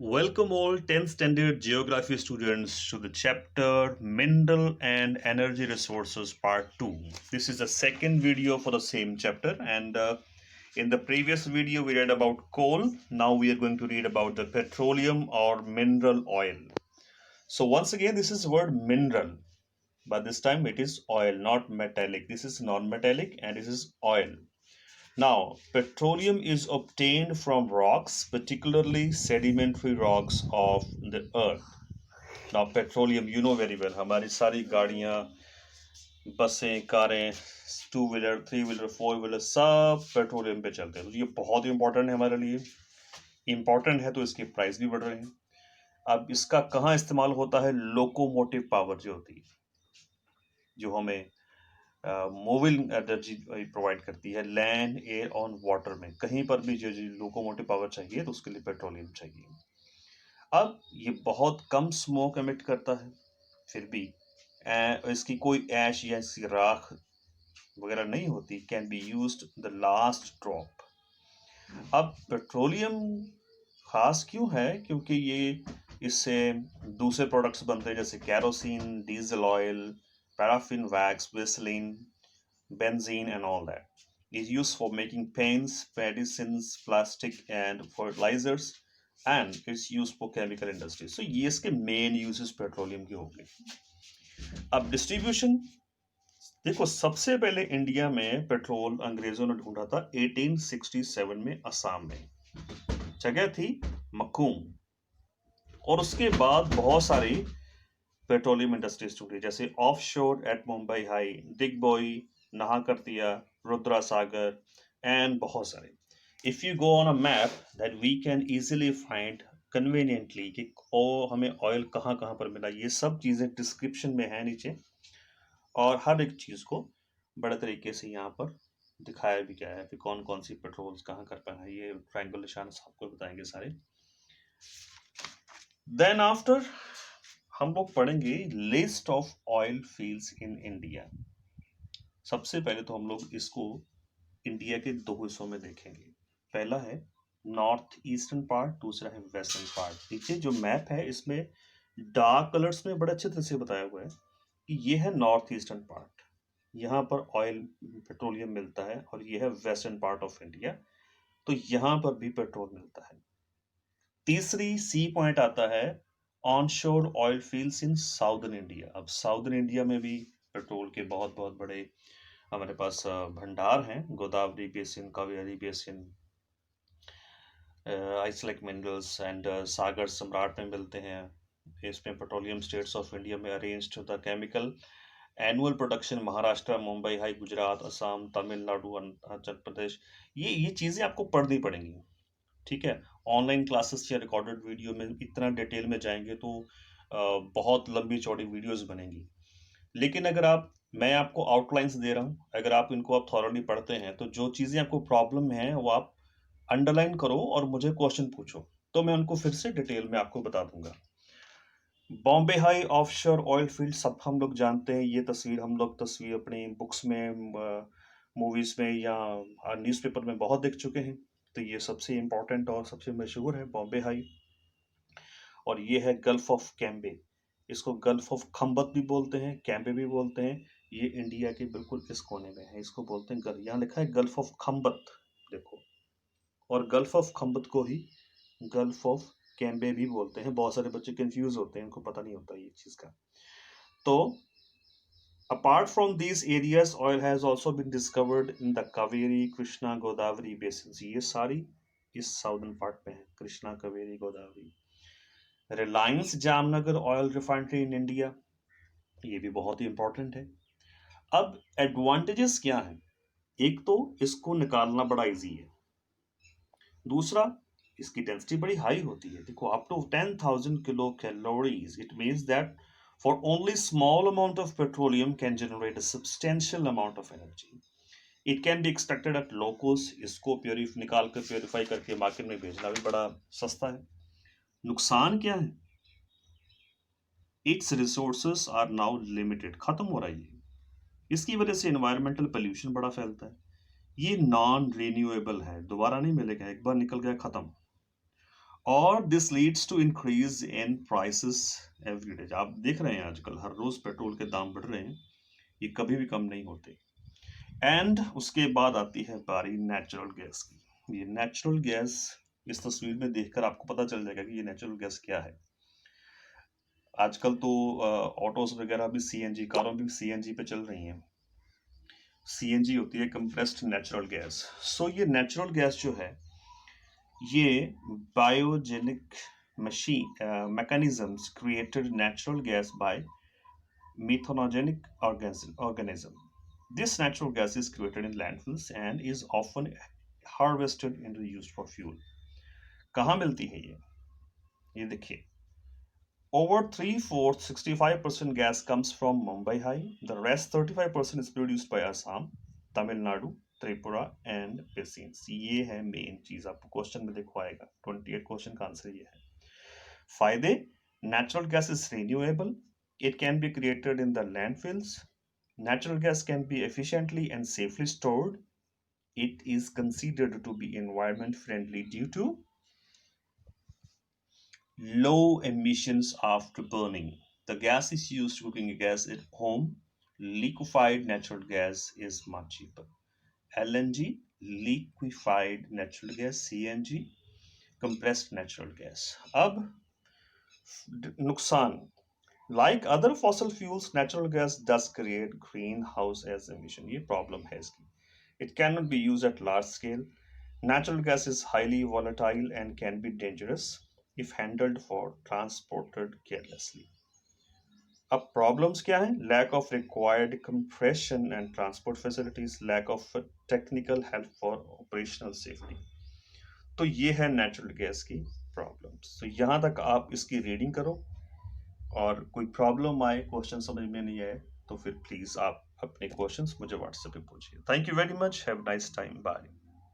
Welcome all 10th standard geography students to the chapter Mineral and Energy Resources Part 2. This is the second video for the same chapter and in the previous video we read about coal. Now we are going to read about the petroleum or mineral oil. So once again this is word mineral, but this time it is oil, not metallic. This is non-metallic and this is oil. Now, petroleum is obtained from rocks, particularly sedimentary rocks of the earth. Now, petroleum, you know very well, हमारी सारी गाड़ियाँ, बसें, कारें, two wheeler, three wheeler, four wheeler सब petroleum पे चलते हैं। तो ये बहुत इंपॉर्टेंट है हमारे लिए। इंपॉर्टेंट है तो इसके प्राइस भी बढ़ रहे हैं। अब इसका कहाँ इस्तेमाल होता है? लोकोमोटिव पावर जो होती है, जो हमें मोबिल एनर्जी प्रोवाइड करती है, लैंड, एयर और वाटर में कहीं पर भी जो लोकोमोटिव पावर चाहिए तो उसके लिए पेट्रोलियम चाहिए। अब ये बहुत कम स्मोक एमिट करता है, फिर भी इसकी कोई ऐश या इसकी राख वगैरह नहीं होती। Can be used the last drop. अब पेट्रोलियम खास क्यों है? क्योंकि ये इससे दूसरे प्रोडक्ट्स बनते हैं जैसे kerosene, diesel oil, paraffin wax, Vaseline, benzene and all that. Is used for making paints, medicines, plastic and fertilizers, and it's used for chemical industry. So ये इसके मेन यूजेस पेट्रोलियम की होंगे। अब डिस्ट्रीब्यूशन देखो, सबसे पहले इंडिया में petrol अंग्रेजों ने ढूंढा था 1867 में असम में, जगह थी मखूम। और उसके बाद बहुत सारी पेट्रोलियम इंडस्ट्रीज ढूंढी, जैसे offshore at Mumbai High, Digboi, Naharkatiya, Rudra Sagar and बहुत सारे। If you go on a map that we can easily find conveniently कि हमें ऑयल कहाँ कहाँ पर मिला। ये सब चीज़ें डिस्क्रिप्शन में है नीचे, और हर एक चीज़ को बड़े तरीके से यहाँ पर दिखाया भी गया है कि कौन कौन सी पेट्रोल्स कहाँ कर पाए हैं। ये ट्रायंगल निशान आपको बताएंगे सारे। देन आफ्टर हम लोग पढ़ेंगे list of oil fields in India. सबसे पहले तो हम लोग इसको इंडिया के दो हिस्सों में देखेंगे। पहला है नॉर्थ ईस्टर्न पार्ट, दूसरा है वेस्टर्न पार्ट। नीचे जो मैप है इसमें डार्क कलर्स में बड़े अच्छे तरह से बताया हुआ है कि ये है नॉर्थ ईस्टर्न पार्ट, यहाँ पर ऑयल पेट्रोलियम मिलता है, और ये है वेस्टर्न पार्ट ऑफ इंडिया, तो यहाँ पर भी पेट्रोल मिलता है। तीसरी सी पॉइंट आता है onshore oil fields in southern India. अब साउदर्न इंडिया में भी पेट्रोल के बहुत बहुत बड़े हमारे पास भंडार हैं। Godavari basin, Kaveri basin, island minerals and Sagar Samrat में मिलते हैं। इसमें पेट्रोलियम स्टेट्स ऑफ इंडिया में arranged the chemical annual production Maharashtra, Mumbai High, Gujarat, Assam, Tamil Nadu, Arunachal Pradesh. ये चीज़ें आपको पढ़नी पड़ेंगी, ठीक है। ऑनलाइन क्लासेस या रिकॉर्डेड वीडियो में इतना डिटेल में जाएंगे तो बहुत लंबी चौड़ी वीडियोस बनेंगी। लेकिन अगर मैं आपको आउटलाइंस दे रहा हूँ, अगर आप इनको थॉरली पढ़ते हैं तो जो चीज़ें आपको प्रॉब्लम है वो आप अंडरलाइन करो और मुझे क्वेश्चन पूछो, तो मैं उनको फिर से डिटेल में आपको बता दूंगा। Bombay high offshore oil field सब हम लोग जानते हैं। ये तस्वीर अपनी बुक्स में, मूवीज में या न्यूज़पेपर में बहुत देख चुके हैं। तो ये सबसे इम्पोर्टेंट और सबसे मशहूर है बॉम्बे हाई। और ये है गल्फ ऑफ कैम्बे, इसको गल्फ ऑफ खम्बत भी बोलते हैं, कैम्बे भी बोलते हैं। ये इंडिया के बिल्कुल इस कोने में है, इसको बोलते हैं यहाँ लिखा है गल्फ ऑफ खम्बत, देखो। और गल्फ ऑफ खम्बत को ही गल्फ ऑफ कैम्बे भी बोलते हैं। बहुत सारे बच्चे कंफ्यूज होते हैं, उनको पता नहीं होता ये चीज़ का। तो apart from these areas, oil has also been discovered in the Kaveri, Krishna, Godavari basins. ये सारी इस साउदर्न पार्ट में है, Krishna, Kaveri, Godavari. Reliance Jamnagar oil refinery in India, ये भी बहुत ही इंपॉर्टेंट है। अब एडवांटेजेस क्या हैं? एक तो इसको निकालना बड़ा इजी है, दूसरा इसकी डेंसिटी बड़ी हाई होती है। देखो, up to 10,000 kilo calories. It means that for only small amount of petroleum can generate a substantial amount of energy. It can be extracted at low cost. इसको निकाल कर प्योरीफाई करके मार्केट में भेजना भी बड़ा सस्ता है। नुकसान क्या है? Its resources are now limited, खत्म हो रही है। इसकी वजह से इन्वायरमेंटल पोल्यूशन बड़ा फैलता है। ये नॉन रिन्यूएबल है, दोबारा नहीं मिलेगा, एक बार निकल गया खत्म। और this leads to increase in prices every day. आप देख रहे हैं आजकल हर रोज पेट्रोल के दाम बढ़ रहे हैं, ये कभी भी कम नहीं होते। एंड उसके बाद आती है बारी नेचुरल गैस की। ये नेचुरल गैस इस तस्वीर में देखकर आपको पता चल जाएगा कि ये नेचुरल गैस क्या है। आजकल तो ऑटोज वगैरह भी सीएनजी, कारों भी सीएनजी पे चल रही हैं। सीएनजी होती है कंप्रेस्ड नेचुरल गैस। सो ये नेचुरल गैस जो है, ये biogenic machine mechanisms created natural gas by methanogenic organism. This natural gas is created in landfills and is often harvested and used for fuel. कहाँ मिलती है ये देखिए, over 3/4 65% gas comes from Mumbai High. The rest 35% is produced by Assam, Tamil Nadu, Tripura and पेसिंस। ये है main चीज, आपको क्वेश्चन में देखो आएगा। 28 क्वेश्चन का आंसर ये है। फायदे, natural gas is renewable, it can be created in the landfills, natural gas can be efficiently and safely stored, it is considered to be environment friendly due to low emissions after burning. The gas is used cooking gas at home. Liquefied natural gas is much cheaper. LNG, liquefied natural gas, CNG, compressed natural gas. अब नुकसान, like other fossil fuels, natural gas does create greenhouse gas emission. ये problem है इसकी. It cannot be used at large scale. Natural gas is highly volatile and can be dangerous if handled or transported carelessly. अब problems क्या हैं? Lack of required compression and transport facilities, lack of technical help for operational safety. तो ये है natural gas की problems. तो यहाँ तक आप इसकी रीडिंग करो, और कोई प्रॉब्लम आए, क्वेश्चन समझ में नहीं आए, तो फिर प्लीज़ आप अपने क्वेश्चंस मुझे व्हाट्सएप पे पूछिए। Thank you very much, have nice time, bye.